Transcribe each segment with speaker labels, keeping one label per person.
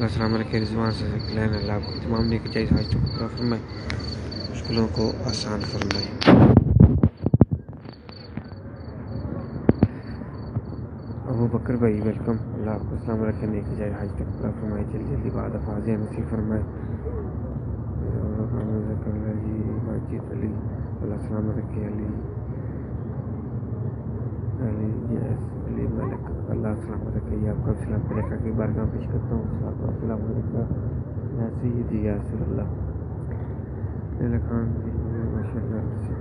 Speaker 1: السلام علیکم رضوان سے کلین اللہ آپ کو تمام نیک چاہیے حاجتوں کو پورا فرمائے مشکلوں کو آسان فرمائے ابو بکر بھائی ویلکم اللہ آپ کو السلام علیکم نیک چاہیے حاجتوں کو پورا فرمائے جلدی جلدی بعد افاظیہ نصیب فرمائے جی واجد علی اللہ السلام علیکم علی ملک اللہ السلام علیکم آپ کا السلام علیکم کی بارگاہ پیش کرتا ہوں السلام علیکم یا سیدی یا رسول اللہ خان ماشاء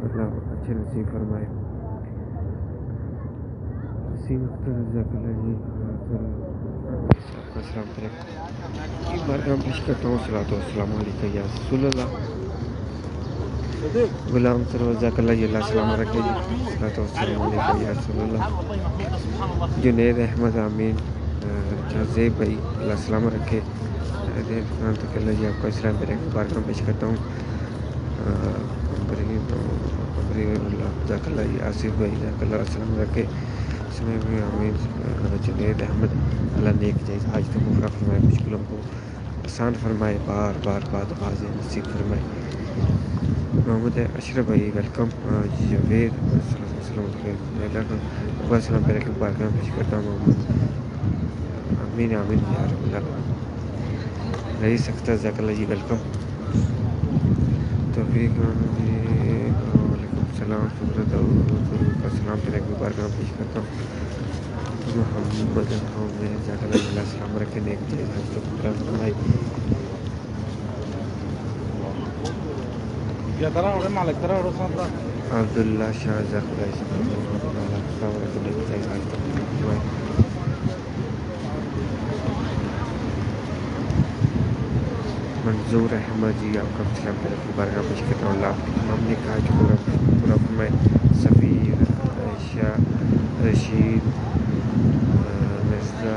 Speaker 1: اللہ اچھے نصیب فرمائے وسیم اختر جزاک اللہ جی السلام علیکم کی بارگاہ پیش کرتا ہوں السلام علیکم یا رسول اللہ غلام سرور جزاک اللہ جی اللہ السلام علیکم جی السلام علیکم یا رسول اللہ جنید احمد امین زیب بھائی اللہ السلام علیکم تک اللہ جی آپ کا اسلام پہ بارگاہ پیش کرتا ہوں جزاک اللہ جی آصف بھائی جزاک اللہ السلام علیکم امین جنید احمد اللہ نیک جائز حاجتوں کو پورا فرمائے مشکلوں کو آسان فرمائے بار بار بعد باز نصیب فرمائے محمد اشرف بھائی ویلکم جاوید السلام پہ بارگاہ پیش کرتا ہوں محمد امین امین یا رب اللہ رئیس اختر جزاک اللہ جی ویلکم توفیق جی وعلیکم السلام السلام پہ بارگاہ پیش کرتا ہوں محمد جزاک اللہ علیہ السلام علیکم نیک جائز حاجتوں کو پورا فرمائے عبداللہ شاہ جزاک اللہ السلام علیکم نیک جائز حاجتوں کو پورا فرمائے منظور احمد جی آپ کا السلام پہ بارگاہ پیش کرتا ہوں اللہ آپ کی تمام نیک حاجتوں کو پورا فرمائے سفیر عائشہ رشید مرزا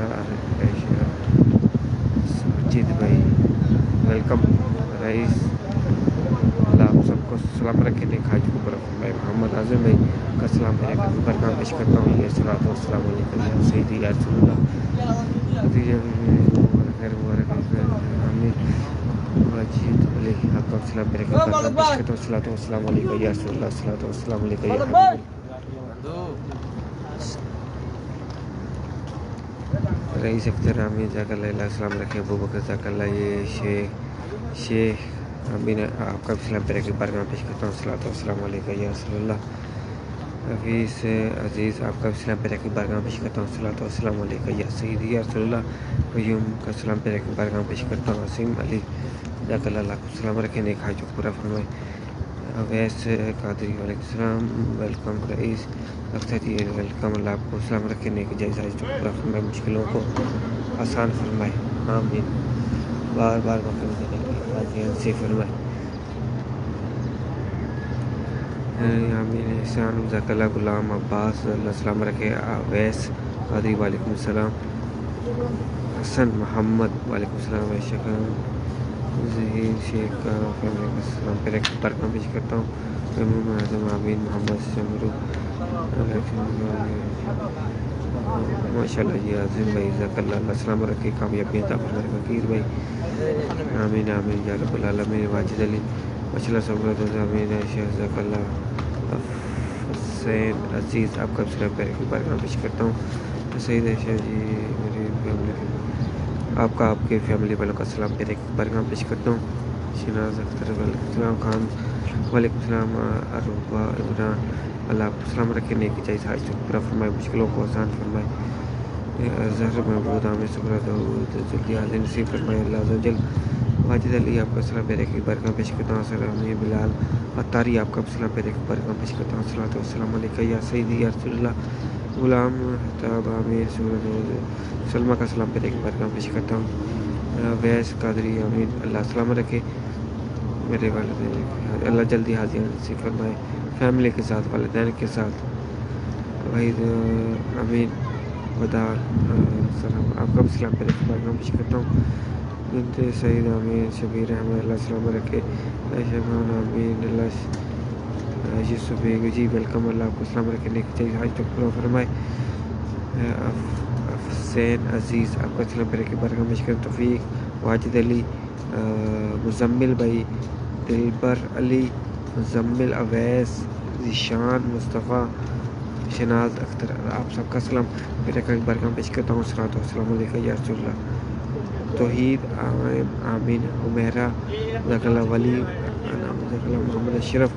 Speaker 1: عائشہ ساجد بھائی ویلکم رئیس اللہ آپ سب کو السلام علیکم نیک حاجتوں کو پورا فرمائے محمد اعظم بھائی کا السلام پہ بارگاہ پیش کرتا ہوں یہ السلام علیکم یا سیدی یا رسول اللہ واجد علی آپ کا السلام پہ بارگاہ پیش کرتا ہوں السلام علیکم یا رسول اللہ السلام علیکم یا حبیب رئیس اختر امین جزاک اللہ السلام علیکم ابو بکر جزاک اللہ یہ شیخ امین آپ کا السلام پہ بارگاہ پیش کرتا ہوں السلام علیکم یا رسول اللہ حفیظ عزیز آپ کا السلام پہ بارگاہ پیش کرتا ہوں السلام علیکم یا سیدی یا رسول اللہ قیوم کا السلام پہ بارگاہ پیش کرتا ہوں وسیم علی جزاک اللہ کو السلام علیکم نیک حاجتوں کو پورا فرمائے اویس قادری وعلیکم السلام ویلکم رئیس اختر جی ویلکم اللہ آپ کو السلام علیکم نیک جائز حاجتوں کو پورا فرمائے مشکلوں کو آسان فرمائے آمین بار بار نصیب فرمائے آمین احسان جزاک اللہ غلام عباس اللہ السلام علیکم اویس قادری وعلیکم السلام حسن محمد وعلیکم السلام ظہیر شیخ کا فیملی کا السلام پہ بارگاہ پیش کرتا ہوں اعظم امین محمد شمرو ماشاء اللہ جی عظیم بھائی جزاک اللہ السلام علیکم کامیابی عطا فرمائے فقیر بھائی آمین آمین یا رب العالمین واجد علی ماشاء اللہ صبر امین عائشہ جزاک اللہ حسین عزیز آپ کا السلام پہ بارگاہ پیش کرتا ہوں سعید عائشہ جی میری فیملی آپ کا آپ کے فیملی والوں کا السلام پہ بارگاہ پیش کرتا ہوں شناز اختر وعلیکم السلام خان وعلیکم السلام عروبہ عمران اللہ آپ کو السلام علیکم نیک چاہیے حاجتوں کو پورا فرمائے مشکلوں کو آسان فرمائے زہر محمود عامر صبر داؤد جلدی حاضر نصیب فرمائے اللہ عز و جل واجد علی آپ کا السلام پہ بارگاہ پیش کرتا ہوں سلام بلال عطاری آپ کا السلام پہ بارگاہ پیش کرتا ہوں السلام علیکم یا سیدی یا رسول اللہ غلام احتاب عامر صبر سلمہ کا السلام پہ بارگاہ پیش کرتا ہوں ویس قادری امین اللہ السلام علیکم میرے والدین اللہ جلدی حاضر نصیب فرمائے فیملی کے ساتھ والدین کے ساتھ وحید امین ودا السلام آپ کا السلام پہ بارگاہ پیش کرتا ہوں بنت سعید امین شبیر احمد اللہ السلام علیکم شیخان امین اللہ یوسف جی ویلکم اللہ آپ کو السلام علیکم نیک چاہیے حاجتوں کو پورا فرمائے حسین عزیز آپ کا السلام پہ بارگاہ پیش کرتا ہوں توفیق واجد علی، مزمل بھائی، دلبر علی، مزمل، اویس، ذیشان، مصطفیٰ، شناز اختر، آپ سب کا سلام میرے کا ایک بار کام پیش کرتا ہوں. السلام علیکم یا رسول اللہ. توحید، آمین، عمیرہ، جزاک اللہ، ولی، جزاک اللہ، محمد اشرف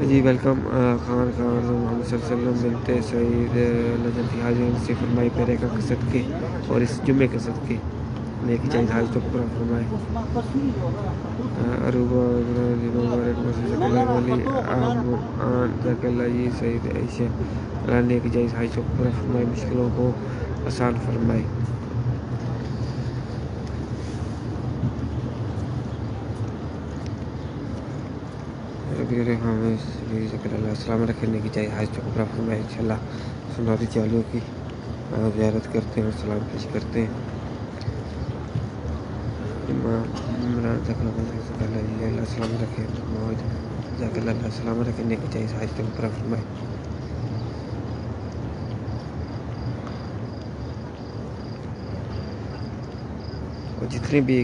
Speaker 1: جی ویلکم، خان محمد صلی اللہ علیہ وسلم، بنتے سعید لجنتی حاضر سے فرمائی پیرے کا قصد کے اور اس جمعے کے صدقے نیکی چاہیے حاضر تو پورا فرمائے. عروبہ مبارک مسجد ولی جزاک اللہ جی. سعید عائشہ اللہ نیکی چاہیے حاضر تو پورا فرمائے، مشکلوں کو آسان فرمائے. السلام رکھنے کی چاہیے حاج تو پورا فرمائے. ان شاء اللہ سناتی چالوں کی زیارت کرتے ہیں اور سلام پیش کرتے ہیں. عمران اللہ سلام رکھے، جزاک اللہ سلام رکھنے کی چاہیے حاج تو پورا فرمائے. اور جتنے بھی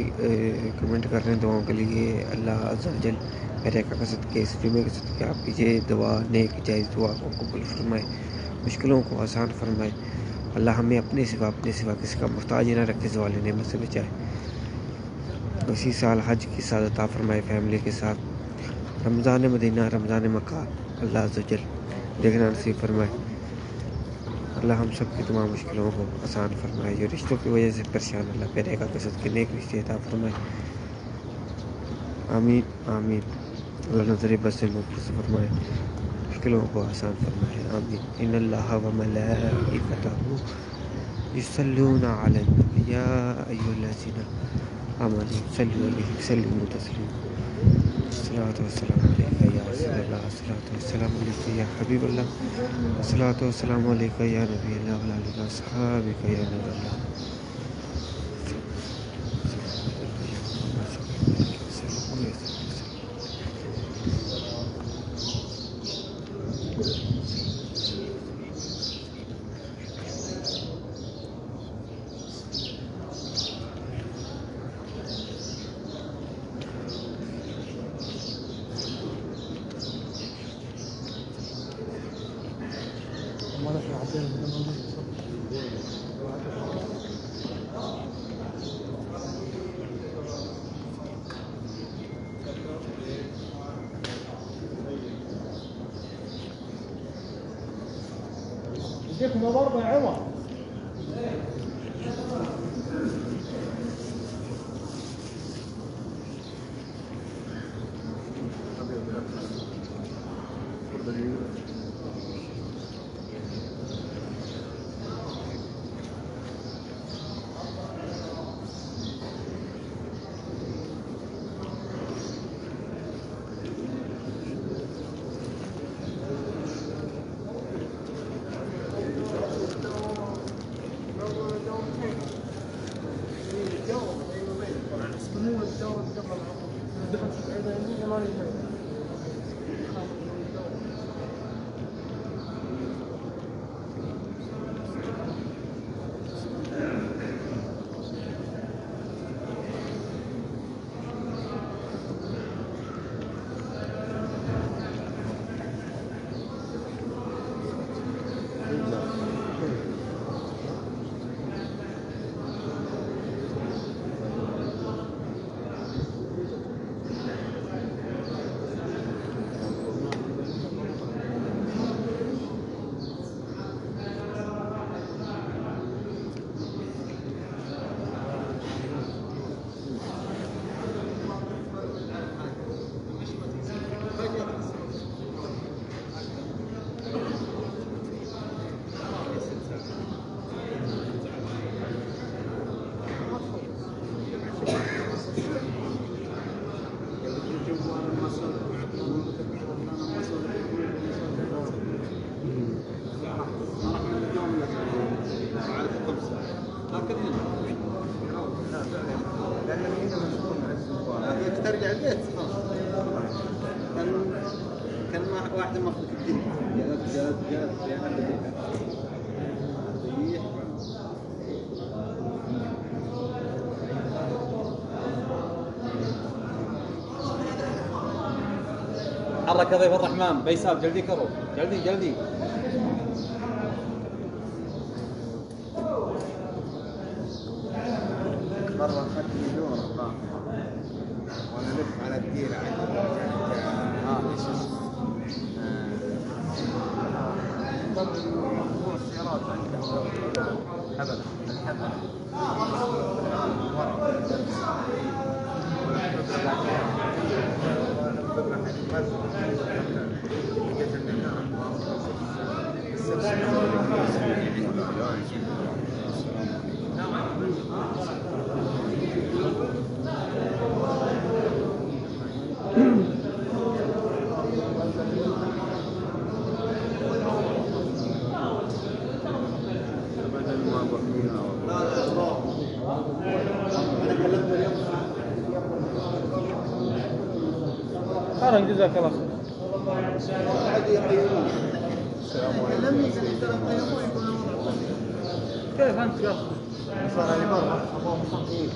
Speaker 1: کمنٹ کر رہے ہیں دعاؤں کے لیے، اللہ عز و جل میرے کا قصد کے اس جمعے کے صدقے آپ کیجیے دعا، نیک جائز دعا کو قبول فرمائے، مشکلوں کو آسان فرمائے. اللہ ہمیں اپنے سوا کسی کا محتاج نہ رکھے، زوال نعمت سے بچائے. اسی سال حج کی سعادت عطا فرمائے فیملی کے ساتھ. رمضان مدینہ، رمضان مکہ اللہ عز و جل دیکھنا نصیب فرمائے. اللہ ہم سب کی تمام مشکلوں کو آسان فرمائے. جو رشتوں کی وجہ سے پریشان، اللہ پیرے کا قصد کے نیک رشتے عطا فرمائے. آمین آمین. اللہ نظر بد سے محفوظ فرمائے، مشکلوں کو آسان فرمائے. آمین. ان اللہ و ملائکتہ یصلون علی النبی یا ایھا الذین آمنوا صلوا علیہ وسلموا تسلیما. الصلاۃ والسلام علیک یا رسول اللہ، الصلاۃ والسلام علیک یا حبیب اللہ، الصلاۃ والسلام علیک یا نبی اللہ وعلی آلہ وصحبہ یا نور اللہ.
Speaker 2: شيخنا برضه يا عمر. ترجع البيت كان واحدة مخلوق الدنيا جات في عندك حرك يا ضيف الرحمن بيساب جلدي كرو جلدي جلدي مرة أخذت مليون وأنا لف على الديرة
Speaker 3: خير جزاك الله خير. كيف انت يا اخي؟ صار لي مره ابو مصطفى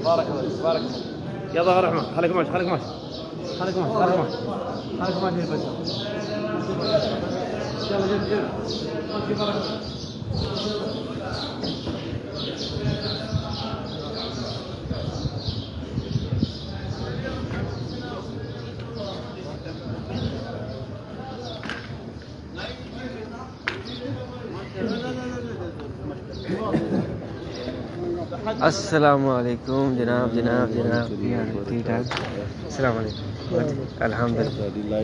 Speaker 3: بارك الله بارك الله يا ظهر رحمه خليك ماشي خليك ماشي خليك ماشي خليك ماشي خليك ماشي بس يلا جد جد ماشي بارك الله.
Speaker 1: السلام علیکم جناب جناب جناب ٹھیک ٹھاک السلام علیکم الحمد للہ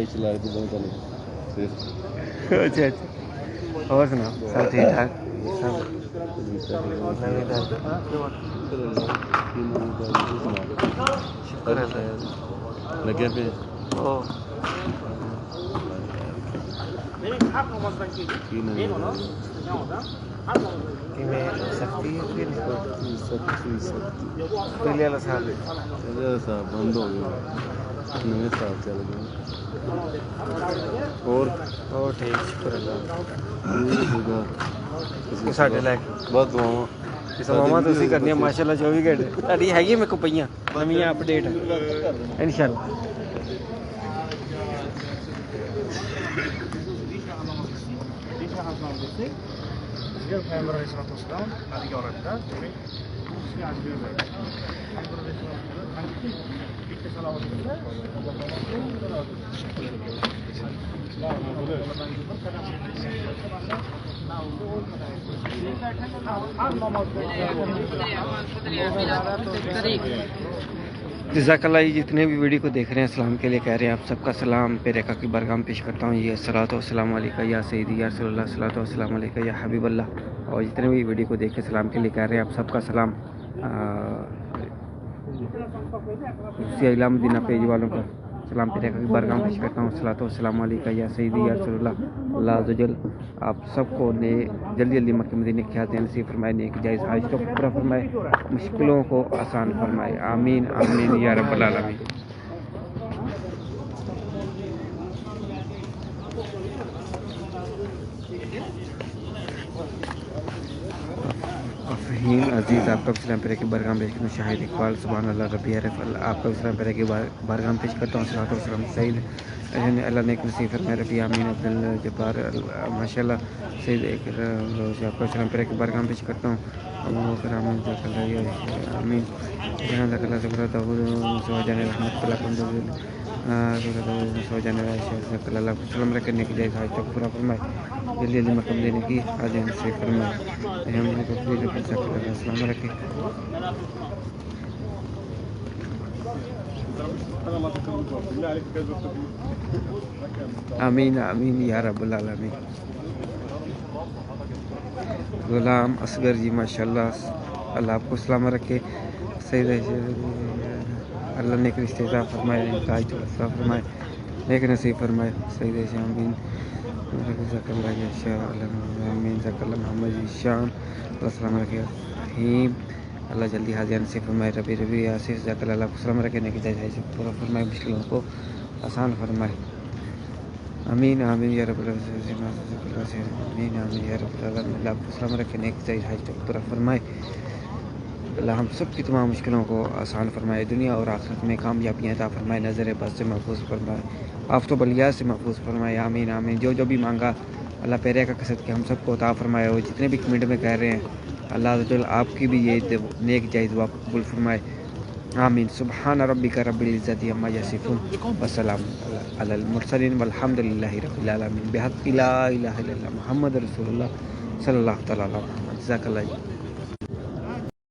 Speaker 1: اچھا اچھا اور سناؤ سب ٹھیک ٹھاک سب شکر ہے لگے پہ پہلے والا صاحب بند ہو گیا نئے صاحب چل گئے اور ٹھیک شکر اللہ ساڈے لائق بہت دعاواں دعاواں تو اسی کرنی ماشاء اللہ 24 گھنٹے تھوڑی ہے میرے کو پہ نویاں اپڈیٹ ان شاء اللہ.
Speaker 3: پیغمبر علیہ الصلوۃ والسلام هذه جوارتها
Speaker 1: جزاک اللہ. جتنے بھی ویڈیو کو دیکھ رہے ہیں اسلام کے لیے کہہ رہے ہیں آپ سب کا سلام پیرے کا کی برگام پیش کرتا ہوں. یہ الصلوۃ والسلام علیکہ یا سیدی یا رسول اللہ الصلوۃ والسلام علیکہ یا حبیب اللہ. اور جتنے بھی ویڈیو کو دیکھ کے سلام کے لیے کہہ رہے ہیں آپ سب کا سلام. اسی علام مدینہ پیج والوں کا سلام پیرے کا کی برگام پیش کرتا ہوں. الصلوۃ والسلام علیکہ یا سیدی یا رسول اللہ. اللہ عز و جل آپ سب کو جلدی جلدی مکہ مدینے کی حیات نصیب فرمائے, نیک جائز حاج کو پورا فرمائے, مشکلوں کو آسان فرمائے. آمین آمین یا رب العالمین. فہیم عزیز آپ کا اسلام پیرے کی برگام پیش کرتا ہوں. شاہد اقبال سبحان اللہ ربی عرف آپ کا اسلام پیرے کی برگام پیش کرتا ہوں. صلاۃ والسلام سعید اللہ نیک نصیب فرمائے. ربی آمین عبدالجبار ماشاء اللہ سعید ایک روز آپ کا اسلام پیرے کی برگام پیش کرتا ہوں. آمین رحمۃ اللہ وسلم کرنے کی جائز حاج تک پورا فرمائے. جلدی جلدی مقام دینے کی حاج نصیب فرمائے. السلام علیکم. آمین آمین یا رب العالمین. غلام اصغر جی ماشاء اللہ اللہ آپ کو سلامت رکھے. سید اللہ نیک رشتے عطا فرمائے, فرمائے. نیک نصیب فرمائے سید شامین جزاک اللہ یا شاہ آمین جزاک اللہ محمد شام السلام علیکم اللہ جلدی حاضر نصیب فرمائے ربی آصف جزاک اللہ کو سلام رکھنے کی جائز پورا فرمائے مشکلوں کو آسان فرمائے آمین آمین یا رب العالمین آمین آمین یا رب العالمین اللہ کو سلام رکھنے کی جائز پورا فرمائے اللہ ہم سب کی تمام مشکلوں کو آسان فرمائے دنیا اور آخرت میں کامیابیاں عطا فرمائے نظر بد سے محفوظ فرمائے آفت و بلیات سے محفوظ فرمائے آمین آمین جو بھی مانگا اللہ پیرے کا قصد کہ ہم سب کو عطا فرمائے اور جتنے بھی کمنٹ میں کہہ رہے ہیں اللہ عز و جل آپ کی بھی یہ نیک جائز دعا قبول فرمائے آمین سبحان ربک رب العزت عما یصفون والسلام علی المرسلین والحمد للہ رب العالمین بحق لا الہ الا اللہ محمد رسول اللہ صلی اللہ تعالی علیہ وسلم جزاک اللہ